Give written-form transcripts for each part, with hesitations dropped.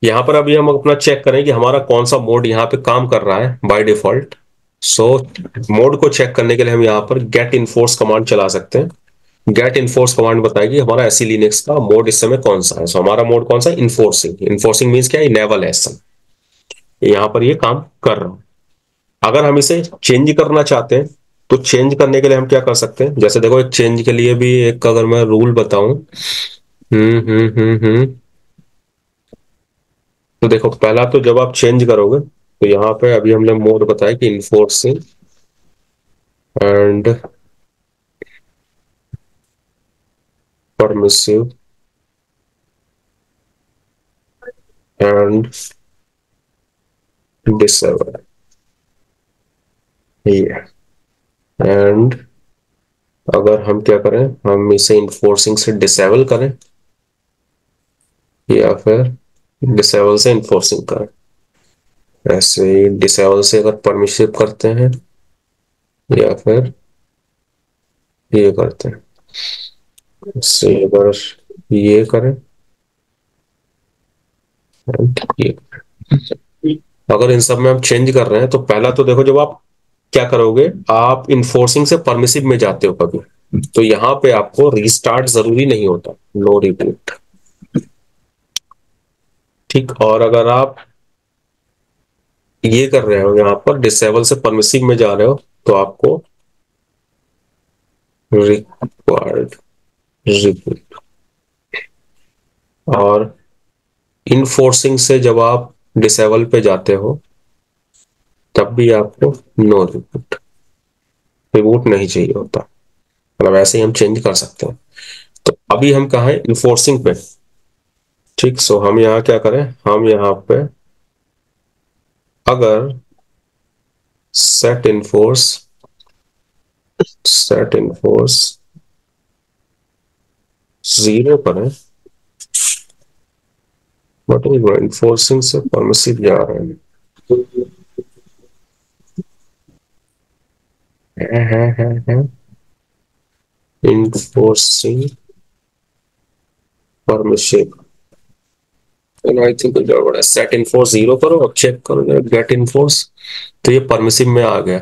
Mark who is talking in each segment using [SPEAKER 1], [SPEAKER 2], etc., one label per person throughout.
[SPEAKER 1] यहाँ पर अभी हम अपना चेक करें कि हमारा कौन सा मोड यहाँ पे काम कर रहा है बाय डिफॉल्ट। सो मोड को चेक करने के लिए हम यहाँ पर गेट इनफोर्स कमांड चला सकते हैं। गेट इनफोर्स कमांड बताएगी हमारा एसी लिनक्स का मोड इस समय कौन सा है। सो हमारा मोड कौन सा है? इन्फोर्सिंग। इन्फोर्सिंग मीन्स क्या है? इनेबल है इस समय, यहाँ पर ये काम कर रहा हूं। अगर हम इसे चेंज करना चाहते हैं तो चेंज करने के लिए हम क्या कर सकते हैं? जैसे देखो, एक चेंज के लिए भी एक अगर मैं रूल बताऊं। हम्म। तो देखो, पहला तो जब आप चेंज करोगे तो यहाँ पे अभी हमने मोड बताया कि enforcing and permissive and disable, ये। एंड अगर हम क्या करें, हम इसे इन्फोर्सिंग से डिसेबल करें या फिर डिसेबल से इन्फोर्सिंग करें। ऐसे ही डिसेबल से अगर परमिसिव करते हैं या फिर ये करते हैं, इससे अगर ये करें and ये करें। अगर इन सब में हम चेंज कर रहे हैं तो पहला तो देखो, जब आप क्या करोगे, आप इन्फोर्सिंग से परमिसिव में जाते हो कभी, तो यहाँ पे आपको रीस्टार्ट जरूरी नहीं होता, नो रिबूट। ठीक। और अगर आप ये कर रहे हो, यहाँ पर डिसेबल से परमिसिव में जा रहे हो, तो आपको रिक्वायर्ड रिबूट। और इनफोर्सिंग से जब आप डिसेबल पे जाते हो तब भी आपको नो रिबूट, रिबूट नहीं चाहिए होता। मतलब ऐसे ही हम चेंज कर सकते हैं। तो अभी हम कहाँ हैं? इन्फोर्सिंग पे। ठीक। सो हम यहाँ क्या करें, हम यहाँ पे अगर सेट इनफोर्स 0 करें, बट इन्फोर्सिंग से परमिसिव जा रहे हैं। है इन्फोर्सिंग परमिसिव। आई थिंक गड़बड़ है। सेट इनफोर्स 0 करो, अब चेक करो गेट इनफोर्स, तो ये परमिसिव में आ गया।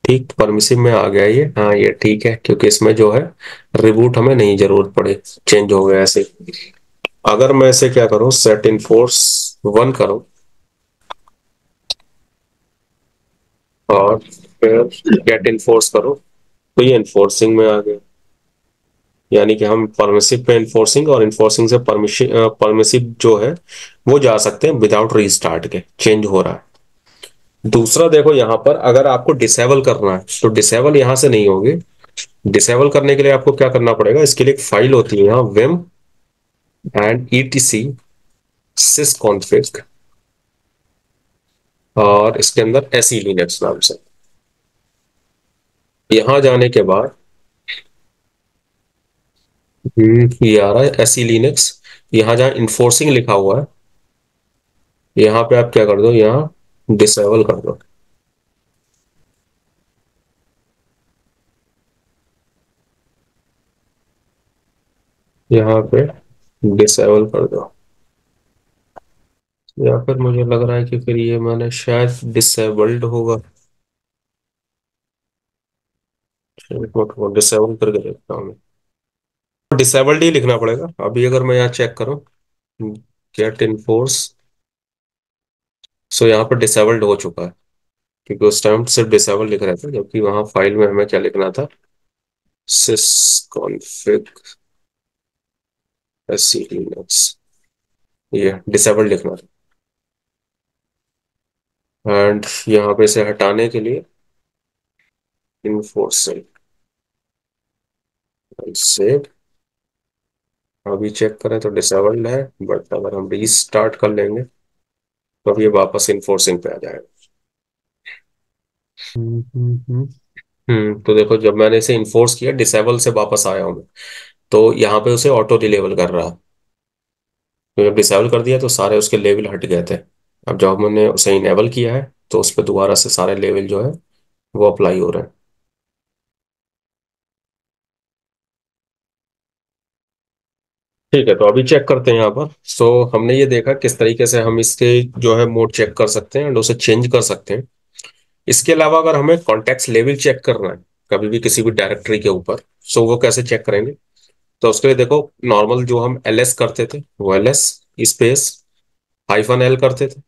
[SPEAKER 1] ठीक, परमिसिव में आ गया ये। हाँ, ये ठीक है, क्योंकि इसमें जो है रिबूट हमें नहीं जरूरत पड़े, चेंज हो गया ऐसे। अगर मैं इसे क्या करूं, सेट इन फोर्स 1 करूं और फिर गेट इन फोर्स करूं, तो ये इन्फोर्सिंग में आ गया। यानी कि हम परमिसिव पे इन्फोर्सिंग और इन्फोर्सिंग से परमिसिव जो है वो जा सकते हैं विदाउट रीस्टार्ट के, चेंज हो रहा है। दूसरा देखो, यहाँ पर अगर आपको डिसेबल करना है तो डिसेबल यहाँ से नहीं होगी। डिसेबल करने के लिए आपको क्या करना पड़ेगा, इसके लिए एक फाइल होती है यहाँ, विम एंड ईटीसी sysconfig, और इसके अंदर एसी लिनक्स नाम से। यहां जाने के बाद ये आ रहा है एसी लिनक्स। यहां जहां इन्फोर्सिंग लिखा हुआ है, यहां पे आप क्या कर दो, यहाँ डिसेबल कर दो। यहाँ पे डिसेबल कर दो, या फिर मुझे लग रहा है कि फिर ये मैंने शायद डिसेबल्ड होगा। डिसेबल करके देखता हूँ। डिसेबल्ड ही लिखना पड़ेगा। अभी अगर मैं यहाँ चेक करूँ, गेट इनफोर्स, सो यहाँ पर डिसेबल्ड हो चुका है, क्योंकि उस टाइम सिर्फ डिसेबल लिख रहा था, जबकि वहां फाइल में हमें क्या लिखना था, sysconfig एसी लिनक्स, ये डिसेबल लिखना था। एंड यहाँ पे से हटाने के लिए इन्फोर्सिंग सेव। अभी चेक करें तो डिसेबल्ड है, बट अगर हम रीस्टार्ट कर लेंगे तो अब ये वापस इन्फोर्सिंग पे आ जाएगा। तो देखो, जब मैंने इसे इन्फोर्स किया, डिसेबल से वापस आया हूं मैं, तो यहाँ पे उसे ऑटो रिलेबल कर रहा है। तो जब डिसेबल कर दिया तो सारे उसके लेवल हट गए थे। अब जब मैंने उसे इनेबल किया है तो उस पर दोबारा से सारे लेवल जो है वो अप्लाई हो रहे हैं। ठीक है, तो अभी चेक करते हैं यहाँ पर। हमने ये देखा किस तरीके से हम इसके जो है मोड चेक कर सकते हैं एंड उसे चेंज कर सकते हैं। इसके अलावा अगर हमें कॉन्टेक्स्ट लेवल चेक करना है कभी भी किसी भी डायरेक्टरी के ऊपर, वो कैसे चेक करेंगे? तो उसके लिए देखो, नॉर्मल जो हम एलएस करते थे वो एलएस स्पेस -L करते थे,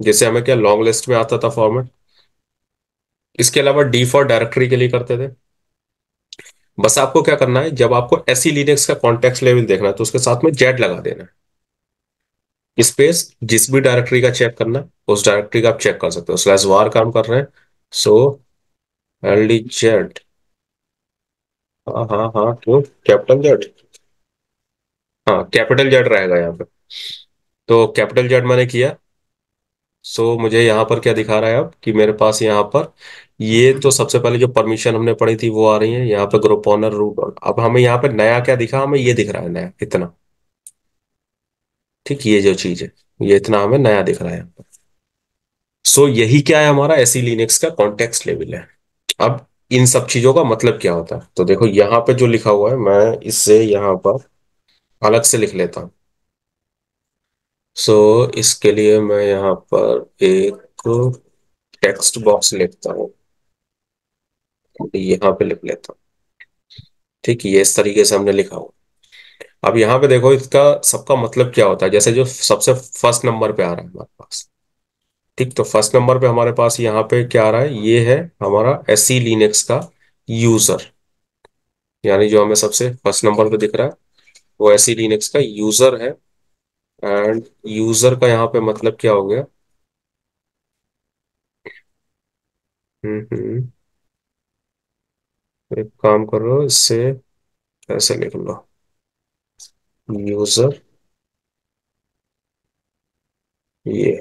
[SPEAKER 1] जिससे हमें क्या लॉन्ग लिस्ट में आता था फॉर्मेट। इसके अलावा डी फॉर डायरेक्टरी के लिए करते थे। बस आपको क्या करना है, जब आपको एसई लिनक्स का कॉन्टेक्स्ट लेवल देखना है तो उसके साथ में जेड लगा देना है, स्पेस जिस भी डायरेक्टरी का चेक करना है उस डायरेक्टरी का आप चेक कर सकते हो। स्लैश वार काम कर रहे हैं, सो एल डी जेड। हाँ हाँ हाँ, क्यों कैपिटल जेड? हाँ, कैपिटल जेड रहेगा यहाँ पे। तो कैपिटल जेड मैंने किया। मुझे यहाँ पर क्या दिखा रहा है अब कि मेरे पास यहाँ पर ये तो सबसे पहले जो परमिशन हमने पढ़ी थी वो आ रही है यहाँ पे, ग्रुप ओनर रूट। अब हमें यहाँ पे नया क्या दिखा, हमें ये दिख रहा है नया इतना। ठीक, ये जो चीज है ये इतना हमें नया दिख रहा है। यही क्या है, हमारा एसी लिनक्स का कॉन्टेक्स्ट लेवल है। अब इन सब चीजों का मतलब क्या होता है, तो देखो यहाँ पे जो लिखा हुआ है मैं इससे यहाँ पर अलग से लिख लेता हूँ। इसके लिए मैं यहाँ पर एक टेक्स्ट बॉक्स लिखता हूँ, यहाँ पे लिख लेता हूँ। ठीक, ये इस तरीके से हमने लिखा हुआ। अब यहाँ पे देखो इसका सबका मतलब क्या होता है, जैसे जो सबसे फर्स्ट नंबर पे आ रहा है हमारे पास। ठीक, तो फर्स्ट नंबर पे हमारे पास यहाँ पे क्या आ रहा है, ये है हमारा एससी लिनक्स का यूजर। यानी जो हमें सबसे फर्स्ट नंबर पे दिख रहा है वो एससी लिनक्स का यूजर है। एंड यूजर का यहाँ पे मतलब क्या हो गया? हम्म। एक काम करो, इससे ऐसे लिख लो, यूजर ये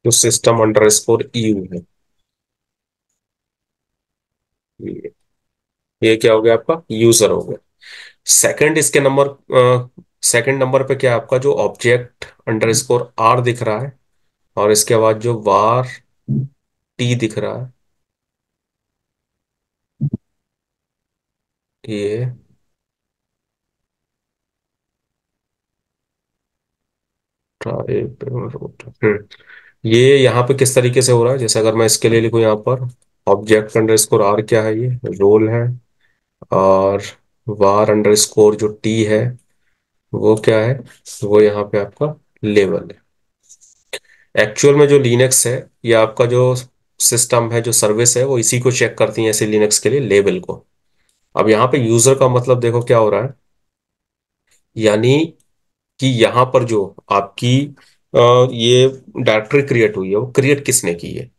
[SPEAKER 1] जो सिस्टम अंडरस्कोर यू है, ये ये क्या हो गया आपका यूजर हो गया। सेकंड इसके नंबर, सेकंड नंबर पे क्या है आपका, जो ऑब्जेक्ट अंडरस्कोर आर दिख रहा है, और इसके बाद जो वार टी दिख रहा है, ये ये यहाँ पे किस तरीके से हो रहा है, जैसे अगर मैं इसके लिए लिखूं यहाँ पर ऑब्जेक्ट अंडरस्कोर आर क्या है, ये रोल है। और वार अंडरस्कोर जो टी है वो क्या है, वो यहाँ पे आपका लेवल है। एक्चुअल में जो लिनक्स है या आपका जो सिस्टम है, जो सर्विस है, वो इसी को चेक करती है ऐसे लिनक्स के लिए, लेवल को। अब यहाँ पे यूजर का मतलब देखो क्या हो रहा है, यानी कि यहाँ पर जो आपकी ये डायरेक्टरी क्रिएट हुई है वो क्रिएट किसने की है,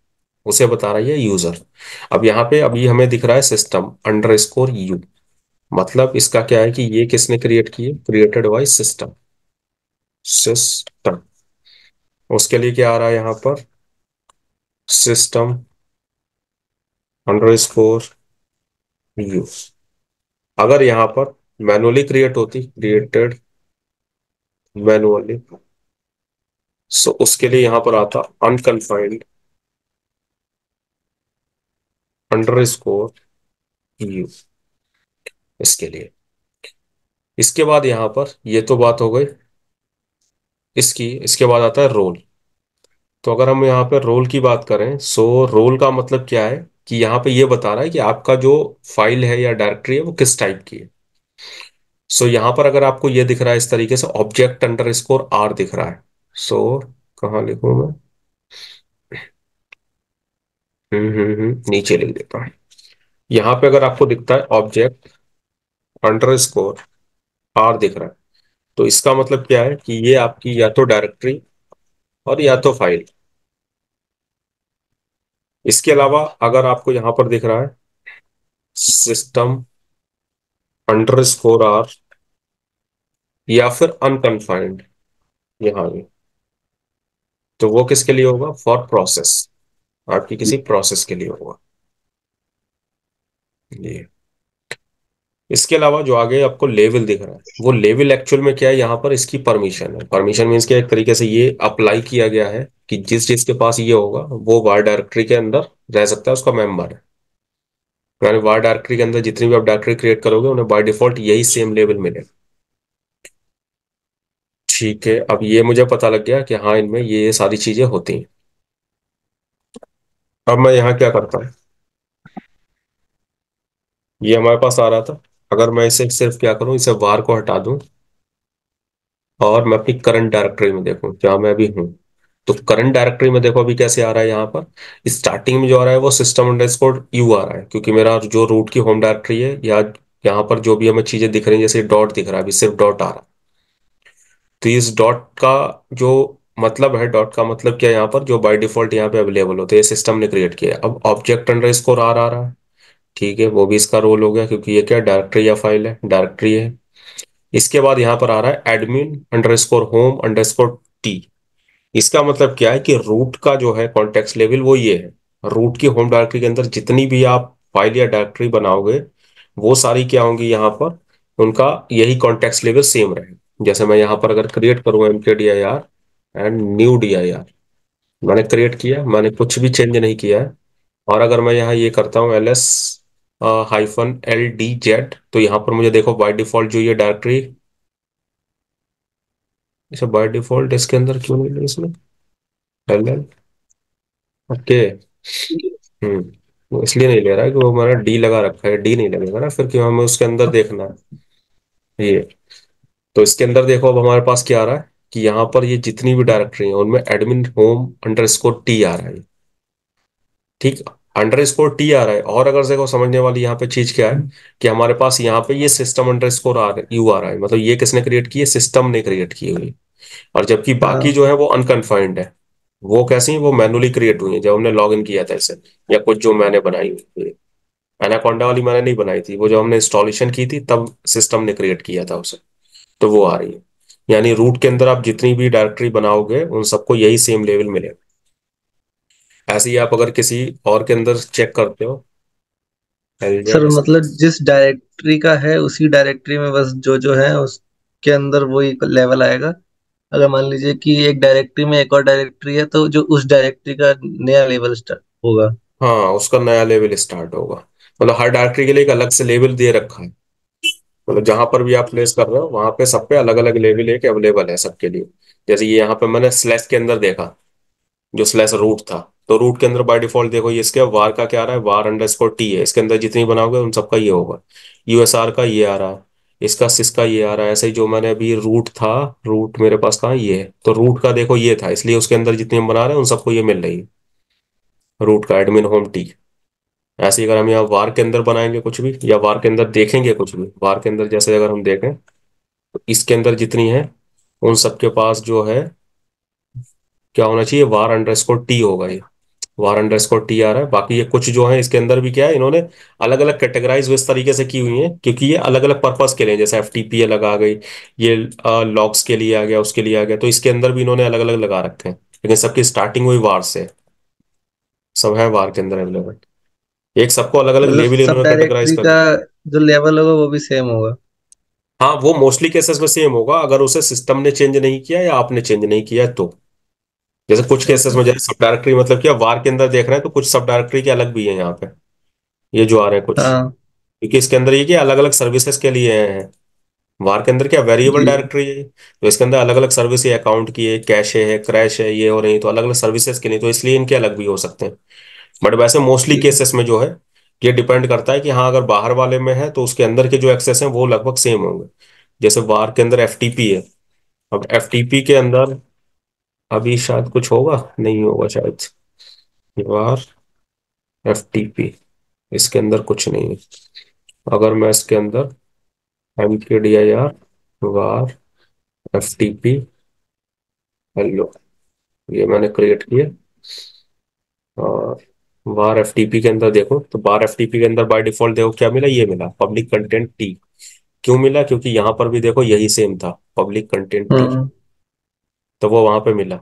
[SPEAKER 1] उसे बता रही है यूजर। अब यहाँ पे अभी हमें दिख रहा है सिस्टम अंडरस्कोर यू, मतलब इसका क्या है कि ये किसने क्रिएट की है, क्रिएटेड बाय सिस्टम। सिस्टम, उसके लिए क्या आ रहा है यहाँ पर, सिस्टम अंडरस्कोर यू। अगर यहाँ पर मैनुअली क्रिएट होती, क्रिएटेड मैनुअली, उसके लिए यहाँ पर आता अनकन्फाइंड अंडरस्कोर यू, इसके लिए। इसके बाद यहाँ पर ये तो बात हो गई इसकी, इसके बाद आता है रोल। तो अगर हम यहाँ पे रोल की बात करें, रोल का मतलब क्या है कि यहाँ पे ये बता रहा है कि आपका जो फाइल है या डायरेक्टरी है वो किस टाइप की है। यहाँ पर अगर आपको ये दिख रहा है इस तरीके से ऑब्जेक्ट अंडरस्कोर आर दिख रहा है, कहाँ लिखूं मैं? नीचे लिख देता हूँ। यहाँ पे अगर आपको दिखता है ऑब्जेक्ट अंडरस्कोर आर दिख रहा है, तो इसका मतलब क्या है कि ये आपकी या तो डायरेक्टरी और या तो फाइल। इसके अलावा अगर आपको यहाँ पर दिख रहा है सिस्टम अंडरस्कोर आर या फिर अनकन्फाइंड यहाँ भी, तो वो किसके लिए होगा, फॉर प्रोसेस, आपकी किसी प्रोसेस के लिए होगा ये। इसके अलावा जो आगे आपको लेवल दिख रहा है, वो लेवल एक्चुअल में क्या है, यहाँ पर इसकी परमिशन है। परमिशन मीन्स क्या, एक तरीके से ये अप्लाई किया गया है कि जिस जिसके पास ये होगा वो वार डायरेक्टरी के अंदर रह सकता है, उसका मेंबर है। यानी वार डायरेक्टरी के अंदर जितनी भी आप डायरेक्टरी क्रिएट करोगे उन्हें बाय डिफॉल्ट यही सेम लेवल मिलेगा। ठीक है, अब ये मुझे पता लग गया कि हाँ इनमें ये सारी चीजें होती हैं। अब मैं यहाँ क्या करता हूँ, ये हमारे पास आ रहा था, अगर मैं इसे सिर्फ क्या करूँ, इसे var को हटा दूं और मैं अपनी करंट डायरेक्टरी में देखूं जहां मैं अभी हूँ, तो करंट डायरेक्टरी में देखो अभी कैसे आ रहा है। यहाँ पर स्टार्टिंग में जो आ रहा है वो सिस्टम अंडरस्कोर यू आ रहा है, क्योंकि मेरा जो रूट की होम डायरेक्टरी है, या यहाँ पर जो भी हमें चीजें दिख रही हैं जैसे डॉट दिख रहा है, अभी सिर्फ डॉट आ रहा है। तो इस डॉट का जो मतलब है, डॉट का मतलब क्या है, यहाँ पर जो बाय डिफॉल्ट यहाँ पे अवेलेबल होते हैं, ये सिस्टम ने क्रिएट किया है। अब ऑब्जेक्ट अंडरस्कोर आर आ रहा है, ठीक है, वो भी इसका रोल हो गया, क्योंकि ये क्या डायरेक्टरी या फाइल है, डायरेक्टरी है। इसके बाद यहाँ पर आ रहा है admin underscore home underscore T. इसका मतलब क्या है कि रूट का जो है कॉन्टेक्स्ट लेवल वो ये है, रूट की होम डायरेक्टरी के अंदर जितनी भी आप फाइल या डायरेक्टरी बनाओगे, वो सारी क्या होंगी यहाँ पर, उनका यही कॉन्टेक्स्ट लेवल सेम रहे। जैसे मैं यहाँ पर अगर क्रिएट करूँ mkdir एंड न्यू dir, मैंने क्रिएट किया, मैंने कुछ भी चेंज नहीं किया है। और अगर मैं यहाँ ये करता हूँ ls -ld तो यहाँ पर मुझे देखो बाय डिफॉल्ट जो ये डायरेक्टरी, इसे बाय डिफॉल्ट इसके अंदर क्यों नहीं है इसमें, ll, ओके। हम्म, वो इसलिए नहीं ले रहा है कि वो हमारा डी लगा रखा है, डी नहीं लगेगा ना फिर, क्यों हमें उसके अंदर देखना है ये। तो इसके अंदर देखो अब हमारे पास क्या आ रहा है कि यहाँ पर ये जितनी भी डायरेक्टरी है उनमें एडमिन होम अंडरस्कोर टी आ रहा है, ठीक, अंडरस्कोर टी आ रहा है। और अगर देखो समझने वाली यहाँ पे चीज क्या है कि हमारे पास यहाँ पे ये सिस्टम अंडरस्कोर आ यू आ रहा है, मतलब ये किसने क्रिएट की है, सिस्टम ने क्रिएट की हुई। और जबकि बाकी
[SPEAKER 2] हाँ।
[SPEAKER 1] जो है वो अनकन्फाइंड है, वो कैसी है, वो मैनुअली क्रिएट हुई है जब हमने लॉग इन किया था इसे, या कुछ जो मैंने बनाई हुई है। एनाकोंडा वाली मैंने नहीं बनाई थी, वो जो हमने इंस्टॉलेशन की थी तब सिस्टम ने क्रिएट किया था उसे, तो वो आ रही है। यानी रूट के अंदर आप जितनी भी डायरेक्टरी बनाओगे उन सबको यही सेम लेवल मिलेगा। ऐसे ही आप अगर किसी और के अंदर चेक करते हो,
[SPEAKER 2] सर
[SPEAKER 1] एलजेड,
[SPEAKER 2] मतलब जिस डायरेक्टरी का है उसी डायरेक्टरी में बस जो जो है उसके अंदर वही लेवल आएगा। अगर मान लीजिए कि एक डायरेक्टरी में एक और डायरेक्टरी है तो जो उस डायरेक्टरी का नया लेवल स्टार्ट होगा।
[SPEAKER 1] हाँ उसका नया लेवल स्टार्ट होगा। मतलब हर डायरेक्टरी के लिए एक अलग से लेवल दे रखा है, मतलब जहां पर भी आप प्लेस कर रहे हो वहां पे सब पे अलग अलग लेवल एक अवेलेबल है सबके लिए। जैसे ये यहाँ पे मैंने स्लैश के अंदर देखा, जो स्लैश रूट था, तो रूट के अंदर बाय डिफॉल्ट देखो ये इसके वार का क्या आ रहा है, वार अंडरस्कोर टी है, इसके अंदर जितनी बनाओगे उन सबका ये होगा। यूएसआर का ये आ रहा है, इसका सिस का ये आ रहा है। ऐसे ही जो मैंने अभी रूट था, रूट मेरे पास कहाँ ये है, तो रूट का देखो ये था, इसलिए उसके अंदर जितनी हम बना रहे हैं उन सबको ये मिल रही है, रूट का एडमिन होम टी। ऐसे ही अगर हम यहाँ वार के अंदर बनाएंगे कुछ भी, या वार के अंदर देखेंगे कुछ भी, वार के अंदर जैसे अगर हम देखें तो इसके अंदर जितनी है उन सबके पास जो है क्या होना चाहिए, वार अंडरस्कोर टी होगा ये, वार अंडरस्कोर टी आ रहा है। बाकी ये कुछ जो है इसके अंदर भी क्या है, इन्होंने अलग अलग कैटेगराइज इस तरीके से की हुई है क्योंकि ये अलग अलग पर्पस के लिए हैं। जैसे एफटीपी अलग आ गई, ये लॉग्स के लिए आ गया, उसके लिए आ गया, तो इसके अंदर भी इन्होंने अलग अलग लगा रखे हैं, लेकिन सबकी स्टार्टिंग हुई वार से, सब है वार के अंदर अवेलेबल। एक सबको अलग अलग
[SPEAKER 2] मतलब
[SPEAKER 1] लेवल
[SPEAKER 2] सब
[SPEAKER 1] इन्होंने कैटेगराइज
[SPEAKER 2] डायरेक्टरी
[SPEAKER 1] कर
[SPEAKER 2] का
[SPEAKER 1] दिया।
[SPEAKER 2] जो लेवल होगा वो भी सेम होगा।
[SPEAKER 1] हाँ वो मोस्टली केसेस में सेम होगा, अगर उसे सिस्टम ने चेंज नहीं किया या आपने चेंज नहीं किया तो। जैसे कुछ केसेस
[SPEAKER 2] ओके।
[SPEAKER 1] में, जैसे सब डायरेक्टरी मतलब क्या, वार के अंदर देख रहे हैं तो कुछ सब डायरेक्टरी के अलग भी है यहाँ पे, ये जो आ रहे हैं कुछ,
[SPEAKER 2] हाँ
[SPEAKER 1] क्योंकि इसके अंदर ये क्या अलग अलग सर्विसेज के लिए हैं। वार के अंदर क्या वेरिएबल
[SPEAKER 2] जी।
[SPEAKER 1] डायरेक्टरी है, तो इसके अंदर अलग अलग सर्विस है, अकाउंट की है, कैशे है, क्रैश है, ये हो रही तो अलग अलग सर्विसेज के लिए, तो इसलिए इनके अलग भी हो सकते हैं। बट वैसे मोस्टली
[SPEAKER 2] जी।
[SPEAKER 1] केसेस में जो है ये डिपेंड करता है कि हाँ अगर बाहर वाले में है तो उसके अंदर के जो एक्सेस हैं वो लगभग सेम होंगे। जैसे वार के अंदर एफटीपी है, अब एफटीपी के अंदर अभी शायद कुछ होगा, नहीं होगा शायद, वार एफटीपी, इसके अंदर कुछ नहीं है। अगर मैं इसके अंदर mkdir वार एफटीपी, हेलो, ये मैंने क्रिएट किया, और वार एफटीपी के अंदर देखो तो वार एफटीपी के अंदर बाय डिफॉल्ट देखो क्या मिला, ये मिला पब्लिक कंटेंट टी। क्यों मिला, क्योंकि यहाँ पर भी देखो यही सेम था, पब्लिक कंटेंट टी,
[SPEAKER 2] हम्म।
[SPEAKER 1] तो वो वहां पे मिला।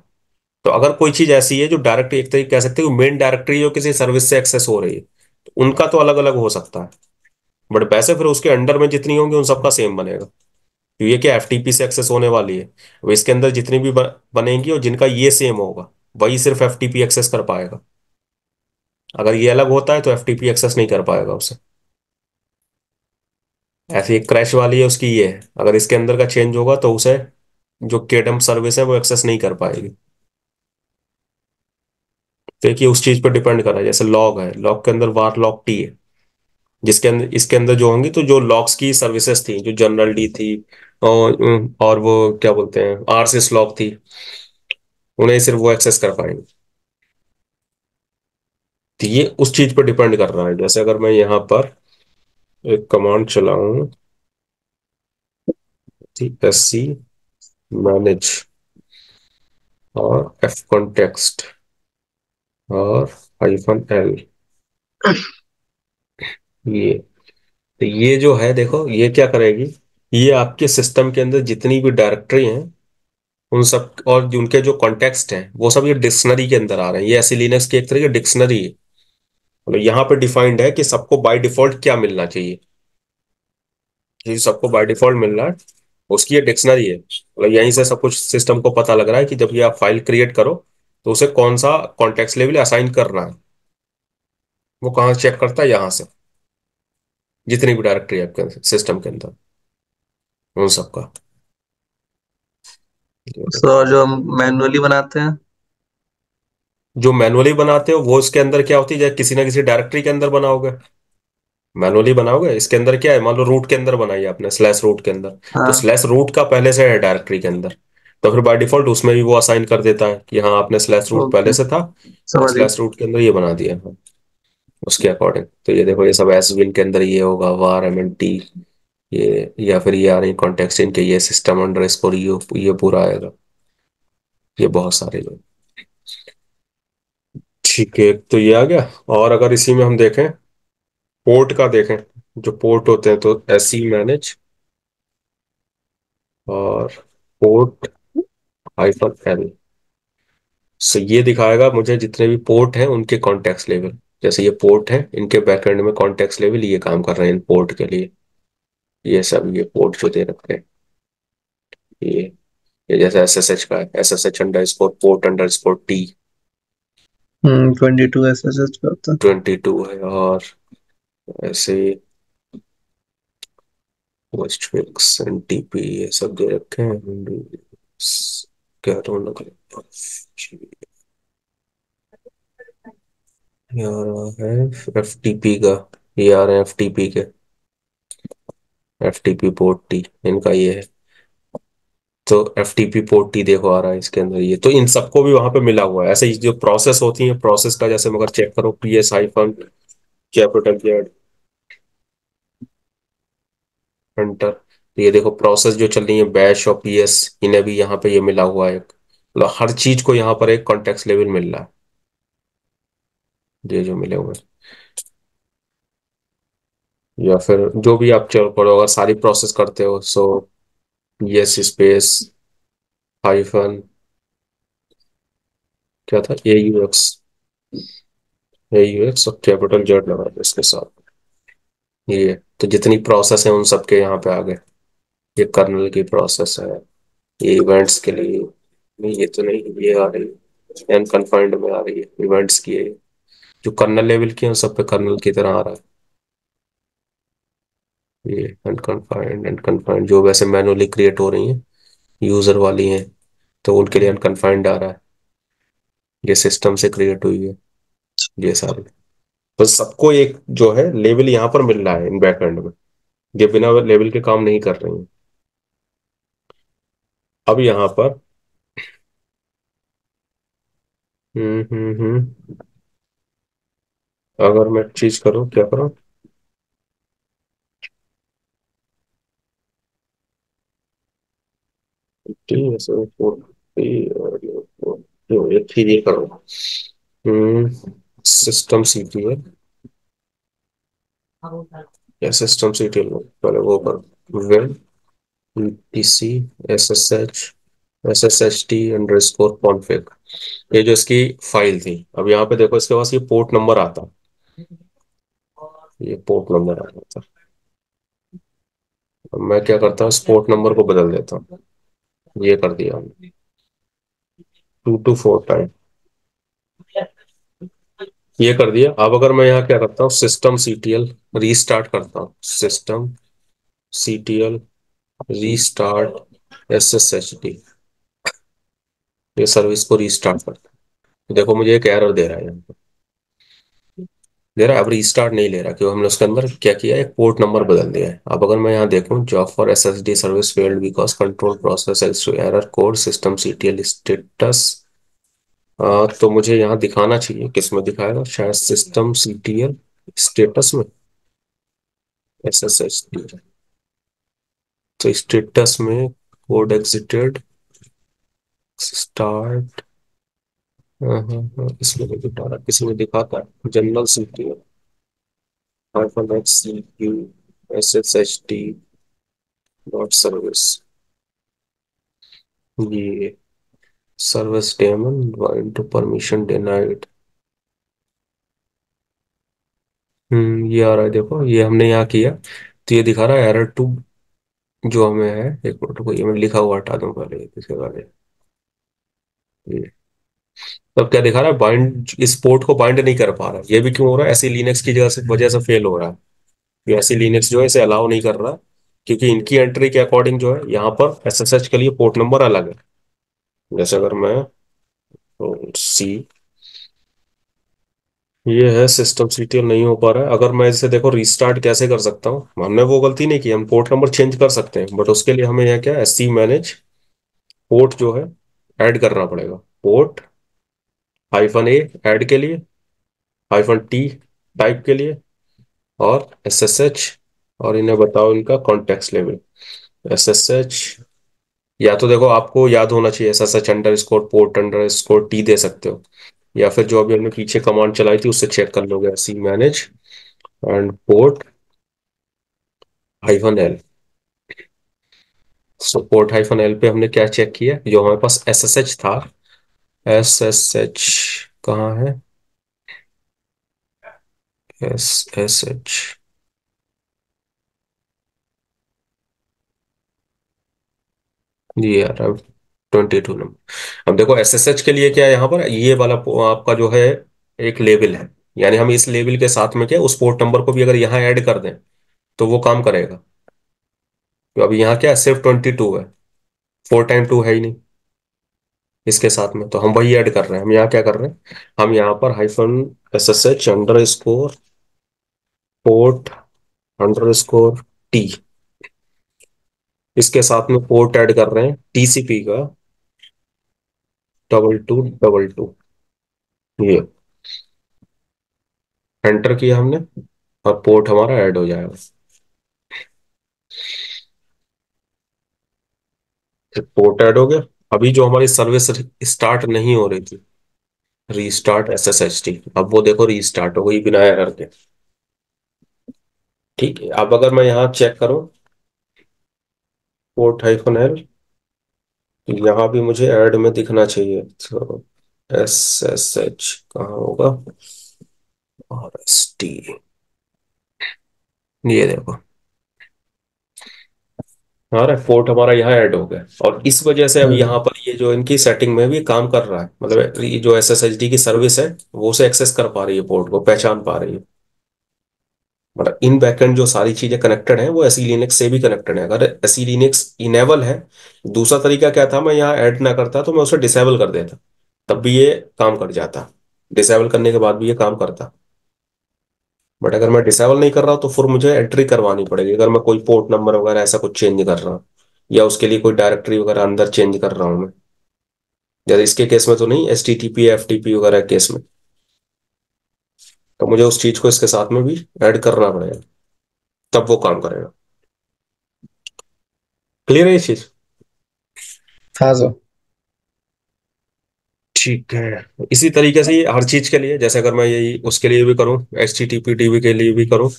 [SPEAKER 1] तो अगर कोई चीज ऐसी है जो डायरेक्ट एक तरीके कह सकते हो मेन डायरेक्टरी जो किसी सर्विस से एक्सेस हो रही है, तो उनका तो अलग अलग हो सकता है, बट वैसे फिर उसके अंडर में जितनी होंगी उन सबका सेम बनेगा। तो ये क्या एफटीपी से एक्सेस होने वाली है, वो इसके अंदर जितनी भी बनेंगी और जिनका ये सेम होगा वही सिर्फ एफटीपी एक्सेस कर पाएगा। अगर ये अलग होता है तो एफटीपी एक्सेस नहीं कर पाएगा उसे। ऐसी एक क्रैश वाली है उसकी ये है, अगर इसके अंदर का चेंज होगा तो उसे जो केडम सर्विस है वो एक्सेस नहीं कर पाएगी। तो एक ये उस चीज पर डिपेंड कर रहा है, जैसे लॉग है, लॉग के अंदर वार लॉग टी है, जिसके अंदर इसके अंदर जो होंगी, तो जो लॉग्स की सर्विसेज थी, जो जनरल डी थी, और वो क्या बोलते हैं आरसीएस लॉग थी, उन्हें सिर्फ वो एक्सेस कर पाएंगे। तो ये उस चीज पर डिपेंड कर रहा है। जैसे अगर मैं यहाँ पर एक कमांड चलाऊं, एस सी मैनेज और एफ कॉन्टेक्स्ट और -L, ये, तो ये जो है देखो ये क्या करेगी, ये आपके सिस्टम के अंदर जितनी भी डायरेक्टरी हैं उन सब और उनके जो कॉन्टेक्स्ट हैं वो सब ये डिक्शनरी के अंदर आ रहे हैं। ये ऐसी लिनक्स की एक तरह की डिक्शनरी है। मतलब यहाँ पे डिफाइंड है कि सबको बाय डिफॉल्ट क्या मिलना चाहिए, ये सबको बाय डिफॉल्ट मिल रहा है, उसकी ये डिक्शनरी है। मतलब यहीं से सब कुछ सिस्टम को पता लग रहा है कि जब ये आप फाइल क्रिएट करो तो उसे कौन सा कॉन्टेक्स्ट लेवल असाइन करना है। वो कहाँ चेक करता है, यहाँ से जितनी भी डायरेक्टरी है आपके सिस्टम के अंदर उन सबका।
[SPEAKER 2] सो जो हम मैनुअली बनाते हैं।
[SPEAKER 1] जो मैनुअली बनाते हो वो इसके अंदर क्या होती है, किसी ना किसी डायरेक्टरी के अंदर बनाओगे, मैनुअली बनाओगे। इसके अंदर क्या है, मान लो रूट के अंदर बनाई आपने, स्लैश रूट के अंदर, तो
[SPEAKER 2] हाँ,
[SPEAKER 1] स्लैश रूट का पहले से है डायरेक्टरी के अंदर, तो फिर बाय डिफॉल्ट उसमें भी वो असाइन कर देता है कि हाँ आपने स्लैश रूट पहले
[SPEAKER 2] ओके,
[SPEAKER 1] से था, और
[SPEAKER 2] समझ गया।
[SPEAKER 1] स्लैश रूट के अंदर ये बना दिया, हाँ, उसके अकॉर्डिंग। तो ये देखो ये सब एस विन के अंदर ये होगा, वार MNT, ये या फिर ये आ रही कॉन्टेक्स्ट इनके, ये सिस्टम अंडर स्कोर, ये पूरा आएगा, ये बहुत सारे लोग। ठीक है, तो ये आ गया। और अगर इसी में हम देखें, पोर्ट का देखें, जो पोर्ट होते हैं, तो SC मैनेज और पोर्ट -L, सो ये दिखाएगा मुझे जितने भी पोर्ट हैं उनके कॉन्टेक्स्ट लेवल। जैसे ये पोर्ट है, इनके बैकएंड में कॉन्टेक्स्ट लेवल ये काम कर रहे हैं इन पोर्ट के लिए, ये सब ये पोर्ट जो दे रखे हैं, ये ये जैसे SSH का है, SSH _ पोर्ट _ T
[SPEAKER 2] 22 SSH का होता
[SPEAKER 1] 22 है। और ऐसे वेस्टफिक्स NTP ये सब दे रखे हैं। क्या तो लग यार है FTP का, ये आ रहे हैं FTP के, FTP पोर्ट टी इनका ये है। तो FTP पोर्ट टी देखो आ रहा है इसके अंदर, ये तो इन सबको भी वहां पे मिला हुआ है। ऐसे ही जो प्रोसेस होती है, प्रोसेस का जैसे मगर चेक करो, PS- कैपिटल एंटर, तो ये देखो प्रोसेस जो चल रही है बैश और PS, इन्हें भी यहाँ पे ये मिला हुआ है। मतलब हर चीज को यहाँ पर एक कॉन्टेक्स्ट लेवल मिल रहा है, ये जो मिले हुए हैं। या फिर जो भी आप चल पड़ो, अगर सारी प्रोसेस करते हो, सो यस स्पेस हाइफन, क्या था, AUX और कैपिटल Z लगा दो इसके साथ। ये तो जितनी प्रोसेस है उन सबके यहाँ पे आ गए। ये कर्नल की प्रोसेस है, ये इवेंट्स के लिए, नहीं ये तो नहीं, ये आ रही है अनकन्फाइंड में आ रही है इवेंट्स की है। जो कर्नल लेवल की है उन सब पे कर्नल की तरह आ रहा है। ये अनकन्फाइंड जो वैसे मैनुअली क्रिएट हो रही हैं, यूजर वाली हैं, तो उनके लिए अनकन्फाइंड आ रहा है। ये सिस्टम से क्रिएट हुई है ये सारे। तो सबको एक जो है लेवल यहाँ पर मिल रहा है इन बैकएंड में, ये बिना लेवल के काम नहीं कर रही हैं। अब यहाँ पर अगर मैं चीज करूँ, क्या करूँ, ठीक है सर, 40 और एक चीज ये करो, सिस्टम CTL या सिस्टम CTL में पहले वो करो, वेब PC SSH _config, ये जो इसकी फाइल थी। अब यहाँ पे देखो इसके पास ये पोर्ट नंबर आता, ये पोर्ट नंबर आ जाता। अब मैं क्या करता हूँ, इस पोर्ट नंबर को बदल देता हूँ, ये कर दिया हमने 2 to 4 टाइम, ये कर दिया। अब अगर मैं यहाँ क्या करता हूँ, सिस्टम CTL रीस्टार्ट करता हूँ, सिस्टम CTL रीस्टार्ट SSHD, ये सर्विस को रीस्टार्ट करता है। तो देखो मुझे एक एरर दे रहा है यहाँ पर, दे रहा है। अब रीस्टार्ट नहीं ले रहा क्योंकि हमने उसके अंदर क्या किया है, एक पोर्ट नंबर बदल दिया है। अब अगर मैं यहाँ देखूँ, job for SSD service failed because control process else to error code system CTL status. तो मुझे यहाँ दिखाना चाहिए, किस में दिखाएगा, शायद सिस्टम सीटीएल स्टेटस में, एसएसएचडी। तो स्टेटस में कोड एग्जिटेड स्टार्ट, हाँ हाँ हाँ, इसमें नहीं दिखा रहा, किसी में दिखाता है general CTL hyphen X C U S S H T dot service, ये service daemon to permission denied. ये आ रहा है, देखो ये हमने यहाँ किया, तो ये दिखा रहा है एरर टू, जो हमें है। एक मिनट को, ये मैं लिखा हुआ हटा दूं पहले इसके बारे में। तब क्या दिखा रहा है, बाइंड, इस पोर्ट को बाइंड नहीं कर पा रहा है। ये भी क्यों हो रहा है, ऐसी लिनक्स की वजह से फेल हो रहा है। ये ऐसी लिनक्स जो है इसे अलाउ नहीं कर रहा, क्योंकि इनकी एंट्री के अकॉर्डिंग जो है यहाँ पर एसएसएच के लिए पोर्ट नंबर अलग है। जैसे अगर मैं सी, ये है सिस्टम सीटीएल नहीं हो पा रहा है। अगर मैं इसे देखो रीस्टार्ट कैसे कर सकता हूँ, हमने वो गलती नहीं की, हम पोर्ट नंबर चेंज कर सकते हैं, बट उसके लिए हमें यहाँ क्या है, सी मैनेज पोर्ट जो है ऐड करना पड़ेगा। पोर्ट हाइफन ए ऐड के लिए, हाइफन टी टाइप के लिए, और एस एस एच, और इन्हें बताओ इनका context level S S H. या तो देखो आपको याद होना चाहिए, S S H underscore port underscore T दे सकते हो, या फिर जो अभी हमने पीछे कमांड चलाई थी उससे चेक कर लोगे, semanage and port hyphen L. So port hyphen L पे हमने क्या चेक किया, जो हमारे पास एस एस एच था, एस एस एच कहाँ है, एस एस एच, ये यार 22 नंबर। अब देखो एसएसएच के लिए क्या है, यहाँ पर ये वाला आपका जो है एक लेबल है, यानी हम इस लेबल के साथ में क्या उस पोर्ट नंबर को भी अगर यहाँ ऐड कर दें तो वो काम करेगा। तो अभी यहाँ क्या है, सिर्फ 22 है, 4 टाइम 2 है ही नहीं इसके साथ में, तो हम वही ऐड कर रहे हैं। हम यहाँ क्या कर रहे हैं, हम यहाँ पर hyphen S S H underscore port underscore T, इसके साथ में पोर्ट ऐड कर रहे हैं टीसीपी का 2222, ये एंटर किया हमने, और पोर्ट हमारा ऐड हो जाएगा। पोर्ट ऐड हो गया। अभी जो हमारी सर्विस स्टार्ट नहीं हो रही थी, restart S S H T, अब वो देखो रीस्टार्ट हो गई बिना एरर के। ठीक है, अब अगर मैं यहाँ चेक करूँ पोर्ट हाइफन एल, तो यहाँ भी मुझे ऐड में दिखना चाहिए, तो एस एस एच कहाँ होगा, और एस टी, ये देखो हमारा पोर्ट हमारा यहाँ ऐड हो गया। और इस वजह से अब यहाँ पर ये जो इनकी सेटिंग में भी काम कर रहा है, मतलब ये जो एस एस एच डी की सर्विस है वो उसे एक्सेस कर पा रही है, पोर्ट को पहचान पा रही है। मतलब इन बैकएंड जो सारी चीजें कनेक्टेड हैं वो एसी लिनक्स से भी कनेक्टेड है। अगर एसी लिनक्स इनेबल है, दूसरा तरीका क्या था, मैं यहाँ ऐड ना करता तो मैं उसे डिसेबल कर देता, तब भी ये काम कर जाता, डिसेबल करने के बाद भी ये काम करता। बट अगर मैं डिसेबल नहीं कर रहा तो फिर मुझे एंट्री करवानी पड़ेगी, अगर मैं कोई पोर्ट नंबर वगैरह ऐसा कुछ चेंज कर रहा हूँ, या उसके लिए कोई डायरेक्टरी वगैरह अंदर चेंज कर रहा हूँ मैं। जैसे इसके केस में तो नहीं, S T T P F T P वगैरह केस में, तो मुझे उस चीज को इसके साथ में भी ऐड करना पड़ेगा, तब वो काम करेगा। क्लियर है ये चीज?
[SPEAKER 2] हाँ सर।
[SPEAKER 1] ठीक है। इसी तरीके से ये हर चीज के लिए, जैसे अगर मैं यही उसके लिए भी करूँ, H T T P T V के लिए भी करूँ,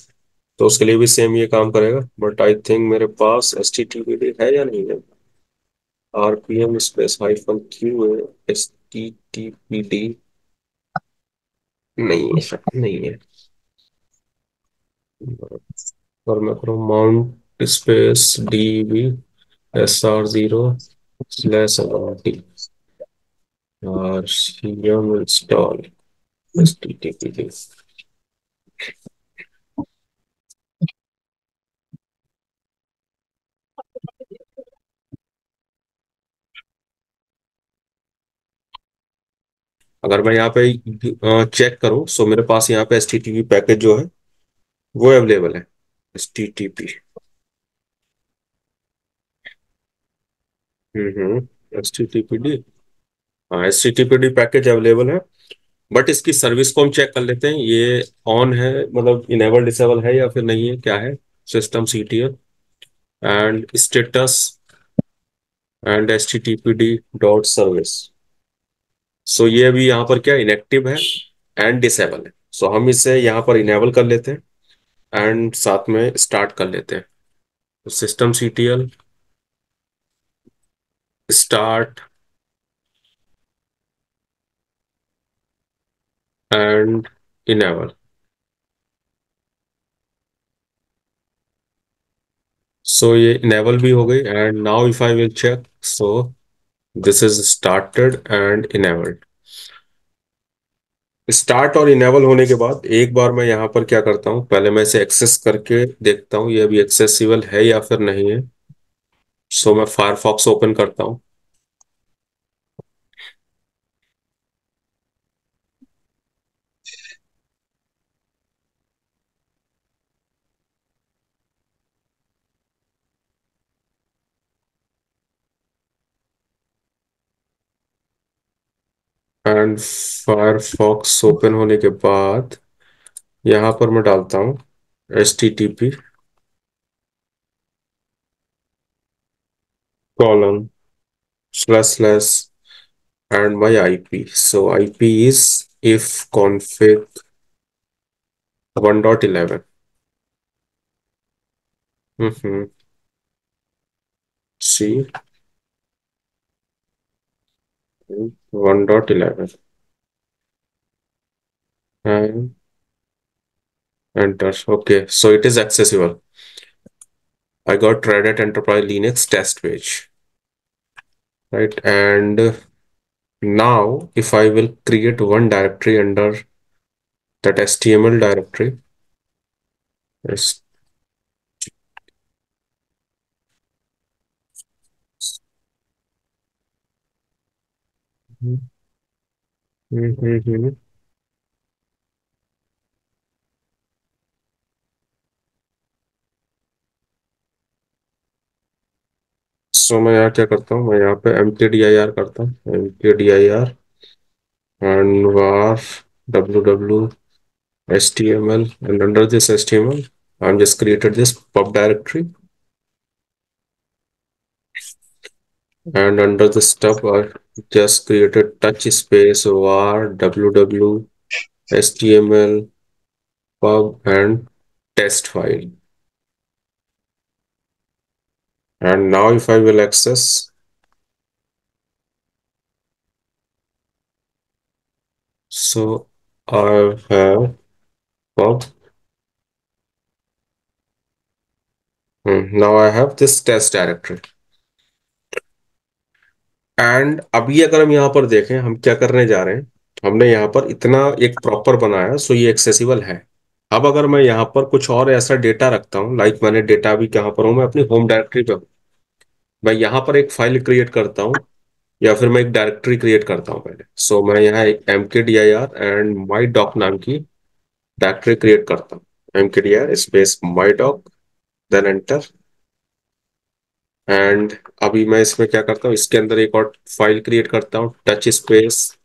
[SPEAKER 1] तो उसके लिए भी सेम ये काम करेगा। बट आई थिंक मेरे पास एच टी टी पी है या नहीं है, आरपीएम स्पेस हाइफन क्यू है, H T T P D नहीं है, शायद नहीं है। और मैं करूँ mount space D V S R zero slash T, और CM install H T T P D. अगर मैं यहाँ पे चेक करूँ, सो मेरे पास यहाँ पे H T T P package जो है वो अवेलेबल है। H T T P. H T T P D. हाँ, H T T P D package available है। बट इसकी सर्विस को हम चेक कर लेते हैं, ये ऑन है, मतलब इनेबल डिसेबल है या फिर नहीं है, क्या है। System C T L and status and H T T P D dot service. So ये अभी यहाँ पर क्या इनएक्टिव है एंड डिसेबल है। सो हम इसे यहाँ पर इनेबल कर लेते हैं एंड साथ में स्टार्ट कर लेते हैं। तो system C T L start and enable. So ये इनेबल भी हो गई and now if I will check, so this is started and enabled. Start और इनेबल होने के बाद एक बार मैं यहाँ पर क्या करता हूँ, पहले मैं इसे एक्सेस करके देखता हूँ ये अभी एक्सेसिबल है या फिर नहीं है। सो मैं फायरफॉक्स ओपन करता हूँ एंड फायरफॉक्स ओपन होने के बाद यहाँ पर मैं डालता हूँ H T T P colon slash slash and my I P. So I P is ifconfig 1.11। See 1.11 and enter. Okay, so it is accessible. I got Red Hat Enterprise Linux test page, right? And now if I will create one directory under that HTML directory, is सो मैं यहाँ क्या करता हूँ, मैं यहाँ पे mkdir करता हूँ, mkdir and var ww html, and under this html I'm just created this pub directory, and under the stub I just created touch space var ww html pub and test file. And now if I will access, so I have pub. Now I have this test directory. And अभी अगर हम यहाँ पर देखें हम क्या करने जा रहे हैं, हमने यहाँ पर इतना एक प्रॉपर बनाया, सो ये एक्सेसिबल है। अब अगर मैं यहाँ पर कुछ और ऐसा डेटा रखता हूँ, लाइक मैंने डेटा अभी कहाँ पर हूँ, मैं अपनी होम डायरेक्टरी पे हूँ, मैं यहाँ पर एक फाइल क्रिएट करता हूँ या फिर मैं एक डायरेक्टरी क्रिएट करता हूँ पहले। सो मैं यहाँ एक mkdir एंड माई डॉक नाम की डायरेक्टरी क्रिएट करता हूँ, mkdir space my doc, then enter. And अभी मैं इसमें क्या करता हूँ, इसके अंदर एक और फाइल क्रिएट करता हूँ, touch space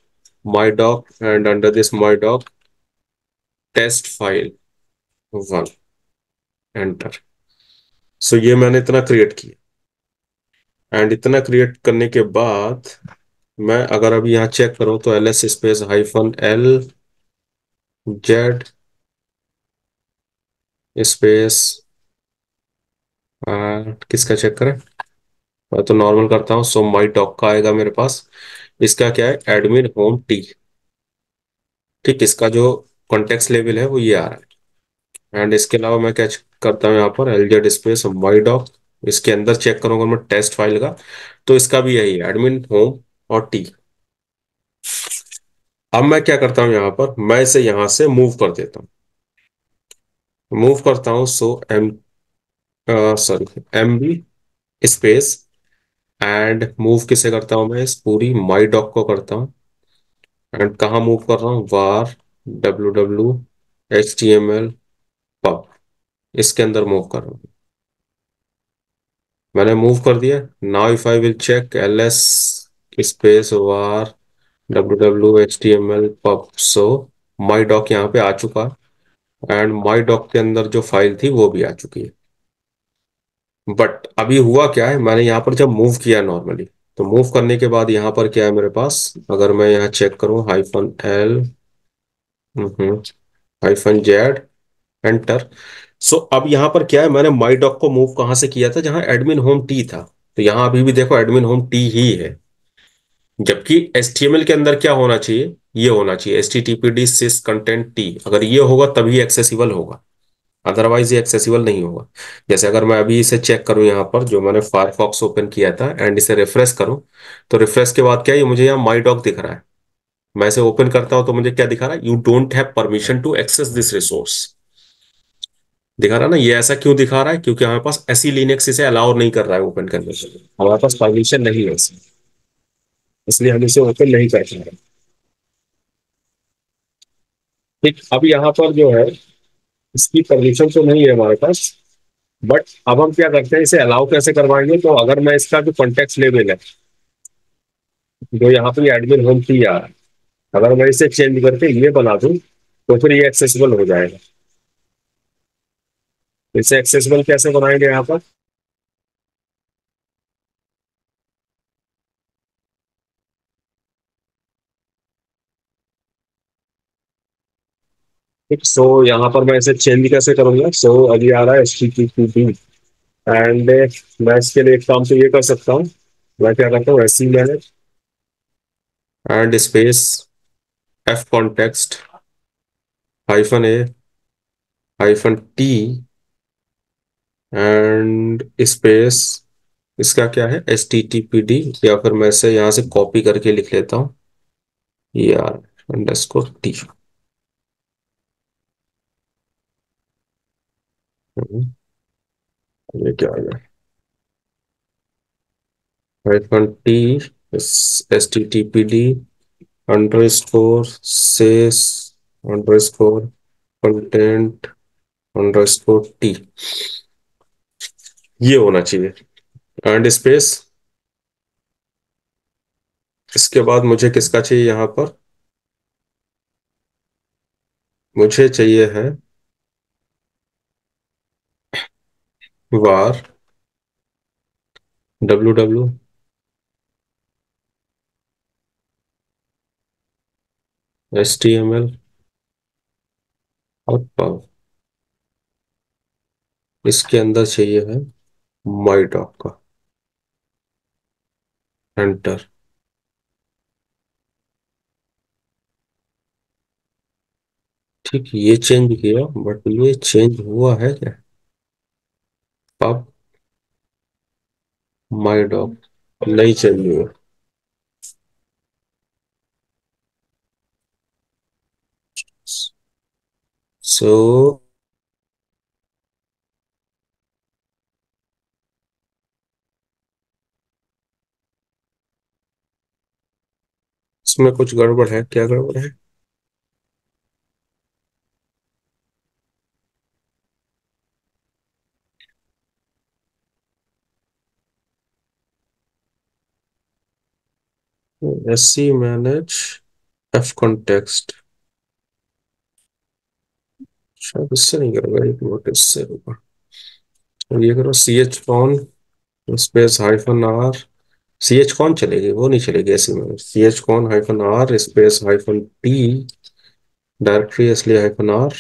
[SPEAKER 1] my doc and under this my doc test file 1, enter. So ये मैंने इतना क्रिएट किया एंड इतना क्रिएट करने के बाद मैं अगर अभी यहाँ चेक करूँ तो ls space hyphen l Z space किसका चेक करें, मैं तो नॉर्मल करता हूँ। सो माई डॉक का आएगा मेरे पास, इसका क्या है एडमिन होम टी। ठीक, इसका जो कॉन्टेक्स्ट लेवल है वो ये आ रहा है। एंड इसके अलावा मैं क्या करता हूँ यहाँ पर lz स्पेस माई डॉक, इसके अंदर चेक करूंगा मैं टेस्ट फाइल का, तो इसका भी यही है एडमिन होम और टी। अब मैं क्या करता हूँ यहाँ पर, मैं इसे यहाँ से मूव कर देता हूँ, मूव करता हूँ। So M sorry MB space and move किसे करता हूँ मैं, इस पूरी माई डॉक को करता हूँ एंड कहाँ मूव कर रहा हूँ, वार www HTML pub, इसके अंदर मूव कर रहा हूँ। मैंने मूव कर दिया। Now if I will check ls space var www HTML pub, so my doc यहाँ पे आ चुका, एंड माई डॉक के अंदर जो फाइल थी वो भी आ चुकी है। बट अभी हुआ क्या है, मैंने यहाँ पर जब मूव किया नॉर्मली, तो मूव करने के बाद यहाँ पर क्या है मेरे पास, अगर मैं यहाँ चेक करूँ -l -z एंटर। सो अब यहाँ पर क्या है, मैंने माई डॉक को मूव कहाँ से किया था, जहाँ एडमिन होम टी था। तो यहाँ अभी भी देखो एडमिन होम टी ही है, जबकि HTML के अंदर क्या होना चाहिए, ये होना चाहिए httpd sys content t। अगर ये होगा तभी एक्सेसिबल होगा, अदरवाइज ये एक्सेसिबल नहीं होगा। जैसे अगर मैं अभी इसे चेक करूं, यहाँ पर जो मैंने फायरफॉक्स ओपन किया था एंड इसे रिफ्रेश करूं, तो रिफ्रेश के बाद क्या है, ये मुझे यहाँ माई डॉक दिख रहा है। मैं इसे ओपन करता हूं तो मुझे क्या दिखा रहा है, you don't have permission to access this resource, दिखा रहा है ना। ये ऐसा क्यों दिखा रहा है, क्योंकि हमारे पास ऐसी लिनक्स इसे अलाउ नहीं कर रहा है ओपन करने के लिए, हमारे पास परमिशन नहीं है इसे, इसलिए हम इसे ओपन नहीं कर पा रहे। ठीक, अब यहाँ पर जो है इसकी परमिशन तो नहीं है हमारे पास, बट अब हम क्या करते हैं, इसे अलाउ कैसे करवाएंगे। तो अगर मैं इसका जो कॉन्टेक्स्ट लेवल है, जो यहाँ पे एडमिन होम की आ रहा है, अगर मैं इसे चेंज करके ये बना दूं, तो फिर ये एक्सेसिबल हो जाएगा। तो इसे एक्सेसिबल कैसे बनाएंगे यहाँ पर, ठीक। सो यहाँ पर मैं इसे चेंज कैसे करूंगा, सो अभी आ रहा है HTTP, एंड मैं इसके लिए एक काम तो ये कर सकता हूँ, मैं क्या करता हूँ, ऐसी manage and space f context -a -t and space, इसका क्या है HTTPD, या फिर मैं इसे यहाँ से कॉपी करके लिख लेता हूँ, ER_T। ये क्या आ गया, -t HTTPD_sys _content_t, ये होना चाहिए। एंड स्पेस, इसके बाद मुझे किसका चाहिए यहाँ पर, मुझे चाहिए है var www HTML और pub, इसके अंदर चाहिए है माई डॉक का, एंटर। ठीक, ये चेंज किया, बट ये चेंज हुआ है क्या, पब माई डॉक नहीं चेंज हुआ। सो इसमें कुछ गड़बड़ है, क्या गड़बड़ है, SC मैनेज F कॉन्टेक्स्ट, शायद इससे नहीं करूँगा, एक मिनट इससे होगा। तो ये करो chcon स्पेस -r, chcon चलेगी, वो नहीं चलेगी ऐसे में, chcon-r स्पेस -t डायरेक्टरी, इसलिए -r,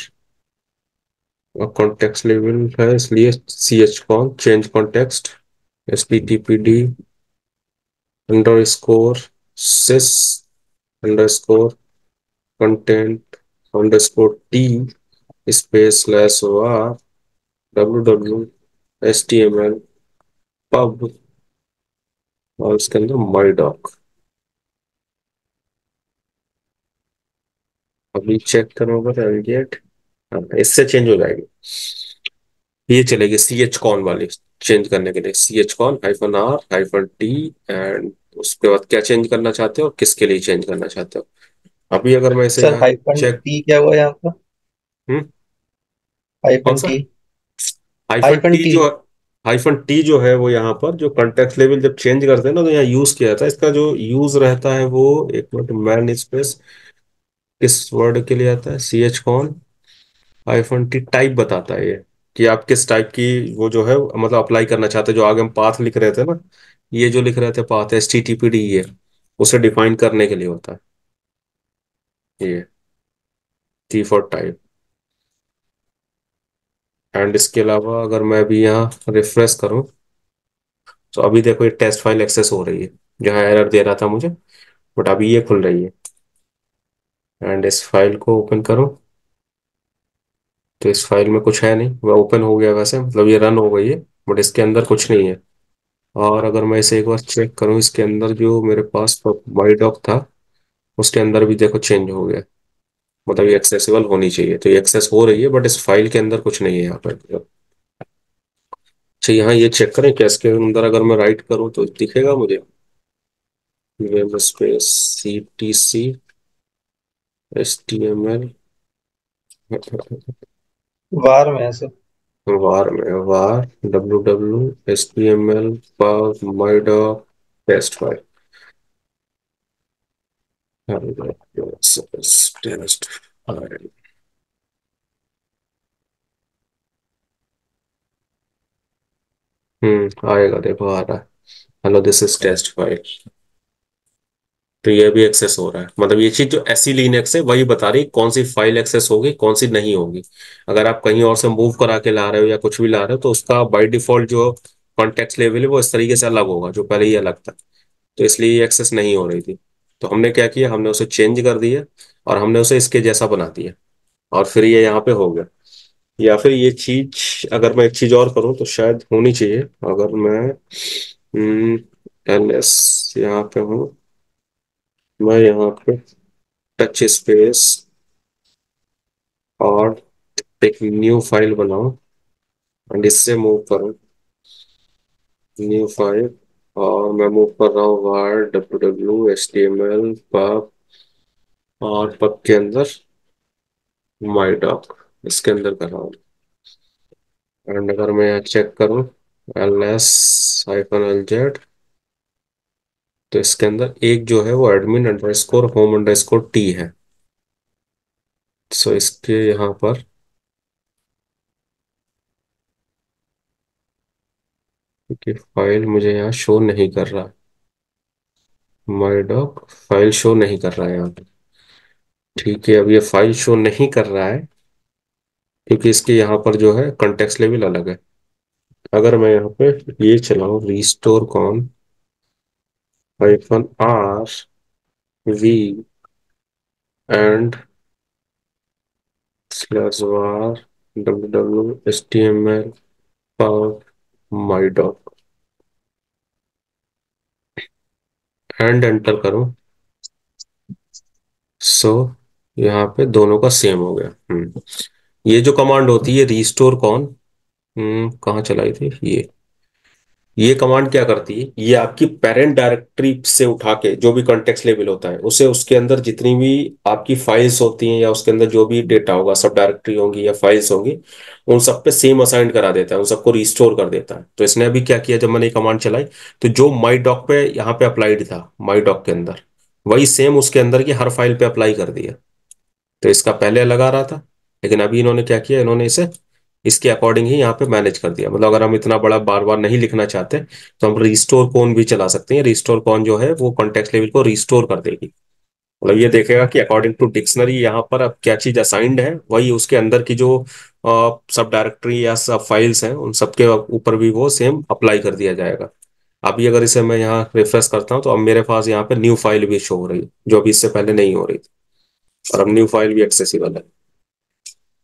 [SPEAKER 1] और कॉन्टेक्स्ट लेवल है इसलिए chcon change context httpd_sys _content_t /var www HTML pub, और इसके अंदर माई डॉक। अभी चेक करूंगा एलगेट, इससे चेंज हो जाएगी, ये चलेगी chcon वाली। चेंज करने के लिए chcon-r -t, एंड उसके बाद क्या चेंज करना चाहते हो और किसके लिए चेंज करना चाहते हो। अभी अगर मैं इसे
[SPEAKER 2] सर
[SPEAKER 1] यहाँ
[SPEAKER 2] हाइफन
[SPEAKER 1] चेक।
[SPEAKER 2] टी क्या हुआ यहाँ पर?
[SPEAKER 1] हम्म। कौन
[SPEAKER 2] हाइफन
[SPEAKER 1] सा?
[SPEAKER 2] T.
[SPEAKER 1] Hyphen
[SPEAKER 2] hyphen
[SPEAKER 1] T
[SPEAKER 2] T.
[SPEAKER 1] जो हाइफन टी जो है वो यहाँ पर जो कॉन्टेक्स्ट लेवल जब चेंज करते हैं ना, तो यहाँ यूज किया जाता है। इसका जो यूज रहता है वो, एक मिनट, मैन स्पेस किस वर्ड के लिए आता है, C H con hyphen T type बताता है ये, कि आप किस टाइप की वो जो है मतलब अप्लाई करना चाहते हैं। जो आगे हम पाथ लिख रहे थे ना, ये जो लिख रहे थे path S T T P D, ये उसे डिफाइन करने के लिए होता है ये, टी फॉर टाइप। एंड इसके अलावा अगर मैं भी यहाँ रिफ्रेश करूँ, तो अभी देखो ये टेस्ट फाइल एक्सेस हो रही है, जहाँ एरर दे रहा था मुझे, बट अभी ये खुल रही है। एंड इस फाइल को ओपन करूँ, तो इस फाइल में कुछ है नहीं, वह ओपन हो गया वैसे, मतलब ये रन हो गई है, बट इसके अंदर कुछ नहीं है। और अगर मैं इसे एक बार चेक करूँ, इसके अंदर जो मेरे पास माई डॉक था, उसके अंदर भी देखो चेंज हो गया, मतलब ये एक्सेसिबल होनी चाहिए, तो ये एक्सेस हो रही है, बट इस फाइल के अंदर कुछ नहीं है यहाँ पर। अच्छा, यहाँ ये चेक करें क्या इसके अंदर अगर मैं राइट करूँ तो दिखेगा मुझे, web space C T C H T M L,
[SPEAKER 2] var में है सर।
[SPEAKER 1] वार में, var W W H T M L pub my doc test file, test file. आएगा, देखो आ रहा है, hello this is test file. तो ये भी एक्सेस हो रहा है, मतलब ये चीज जो एसी लिनक्स है वही बता रही है कौन सी फाइल एक्सेस होगी कौन सी नहीं होगी। अगर आप कहीं और से मूव करा के ला रहे हो या कुछ भी ला रहे हो, तो उसका बाय डिफॉल्ट जो कॉन्टेक्स्ट लेवल है वो इस तरीके से अलग होगा, जो पहले ही अलग था। तो इसलिए ये एक्सेस नहीं हो रही थी। तो हमने क्या किया, हमने उसे चेंज कर दिया, और हमने उसे इसके जैसा बना दिया, और फिर ये यहाँ पे हो गया। या फिर ये चीज अगर मैं एक चीज और करूँ तो शायद होनी चाहिए। अगर मैं एल एस यहाँ पे हूँ, मैं यहाँ पे टच स्पेस और एक न्यू फाइल बनाऊं, एंड इससे मूव करूं, न्यू फाइल, और मैं मूव कर रहा हूँ var W W H T M L pub, और पब के अंदर माई डॉक, इसके अंदर कर रहा हूँ। एंड अगर मैं यहाँ चेक करूँ, L S hyphen L Z, तो इसके अंदर एक जो है वो admin under score home under score T है। सो इसके यहाँ पर, क्योंकि फाइल मुझे यहाँ शो नहीं कर रहा, माई डॉक फाइल शो नहीं कर रहा है यहाँ पे। ठीक है, अब ये फाइल शो नहीं कर रहा है क्योंकि इसके यहाँ पर जो है कंटेक्स्ट लेवल अलग है। अगर मैं यहाँ पे ये चलाऊं, restorecon hyphen R V and slash var W W H T M L my doc, and enter करूं, सो यहाँ पे दोनों का सेम हो गया। ये जो कमांड होती है रिस्टोर कॉन, कहाँ चलाई थी ये कमांड क्या करती है, ये आपकी पेरेंट डायरेक्टरी से उठा के जो भी कॉन्टेक्स्ट लेवल होता है उसे, उसके अंदर जितनी भी आपकी फाइल्स होती हैं या उसके अंदर जो भी डेटा होगा, सब डायरेक्टरी होंगी या फाइल्स होंगी, उन सब पे सेम असाइन करा देता है, उन सबको रिस्टोर कर देता है। तो इसने अभी क्या किया, जब मैंने ये कमांड चलाई, तो जो माई डॉक पे यहाँ पे अप्लाइड था माई डॉक के अंदर, वही सेम उसके अंदर की हर फाइल पे अप्लाई कर दिया। तो इसका पहले लगा रहा था, लेकिन अभी इन्होंने क्या किया, इन्होंने इसे इसके अकॉर्डिंग ही यहाँ पे मैनेज कर दिया। मतलब अगर हम इतना बड़ा बार बार नहीं लिखना चाहते, तो हम रिस्टोर कॉन भी चला सकते हैं। रिस्टोर कॉन जो है वो कॉन्टेक्स्ट लेवल को रिस्टोर कर देगी, मतलब ये देखेगा कि अकॉर्डिंग टू डिक्शनरी यहाँ पर अब क्या चीज असाइंड है, वही उसके अंदर की जो सब डायरेक्टरी या सब फाइल्स हैं उन सबके ऊपर भी वो सेम अप्लाई कर दिया जाएगा। अभी अगर इसे मैं यहाँ रिफ्रेश करता हूँ, तो अब मेरे पास यहाँ पे न्यू फाइल भी शो हो रही है, जो अभी इससे पहले नहीं हो रही थी। और अब न्यू फाइल भी एक्सेसिबल है,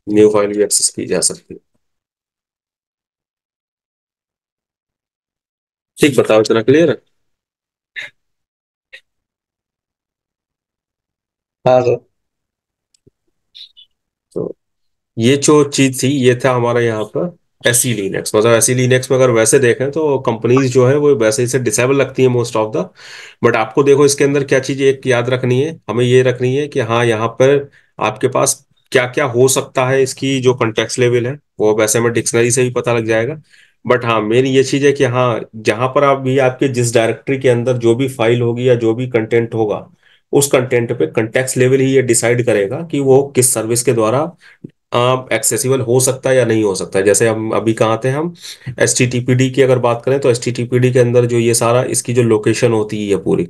[SPEAKER 1] न्यू फाइल भी एक्सेस की जा सकती है। ठीक, बताओ, इतना क्लियर है?
[SPEAKER 2] हाँ सर।
[SPEAKER 1] तो ये जो चीज थी, ये था हमारा यहाँ पर एसी लिनक्स, मतलब एसी लिनक्स में अगर वैसे देखें तो कंपनीज जो है वो वैसे इसे डिसेबल रखती है मोस्ट ऑफ द। बट आपको देखो इसके अंदर क्या चीज एक याद रखनी है, हमें ये रखनी है कि हाँ यहाँ पर आपके पास क्या क्या हो सकता है, इसकी जो कॉन्टेक्स्ट लेवल है वो वैसे में डिक्शनरी से भी पता लग जाएगा। बट हाँ मेन ये चीज है कि हाँ जहां पर आप भी आपके जिस डायरेक्टरी के अंदर जो भी फाइल होगी या जो भी कंटेंट होगा, उस कंटेंट पे कॉन्टेक्स्ट लेवल ही ये डिसाइड करेगा कि वो किस सर्विस के द्वारा एक्सेसिबल हो सकता है या नहीं हो सकता है। जैसे हम अभी कहाँ थे, हम एच की अगर बात करें तो एच के अंदर जो ये सारा इसकी जो लोकेशन होती है पूरी,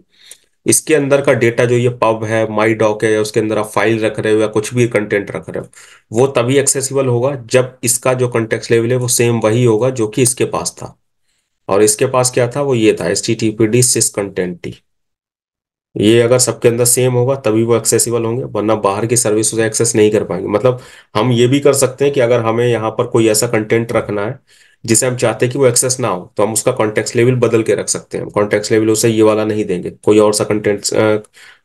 [SPEAKER 1] इसके अंदर का डेटा जो ये पब है, माई डॉक है, या उसके अंदर आप फाइल रख रहे हो या कुछ भी कंटेंट रख रहे हो, वो तभी एक्सेसिबल होगा जब इसका जो कंटेक्स्ट लेवल है वो सेम वही होगा जो कि इसके पास था। और इसके पास क्या था, वो ये था HTTPD सिस कंटेंट। ये अगर सबके अंदर सेम होगा तभी वो एक्सेसिबल होंगे, वरना बाहर की सर्विस उसे एक्सेस नहीं कर पाएंगे। मतलब हम ये भी कर सकते हैं कि अगर हमें यहाँ पर कोई ऐसा कंटेंट रखना है जिसे हम चाहते हैं कि वो एक्सेस ना हो, तो हम उसका कॉन्टेक्स्ट लेवल बदल के रख सकते हैं। कॉन्टेक्स्ट लेवल उसे ये वाला नहीं देंगे, कोई और सा कंटेंट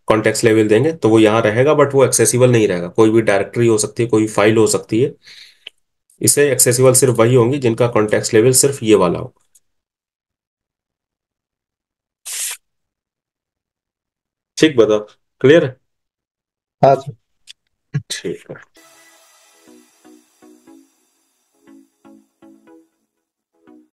[SPEAKER 1] कॉन्टेक्स्ट लेवल देंगे तो वो यहाँ रहेगा, बट वो एक्सेसिबल नहीं रहेगा। कोई भी डायरेक्टरी हो सकती है, कोई फाइल हो सकती है, इसे एक्सेसिबल सिर्फ वही होंगी जिनका कॉन्टेक्स्ट लेवल सिर्फ ये वाला हो। ठीक, बताओ, क्लियर है?
[SPEAKER 2] हाँ
[SPEAKER 1] ठीक है।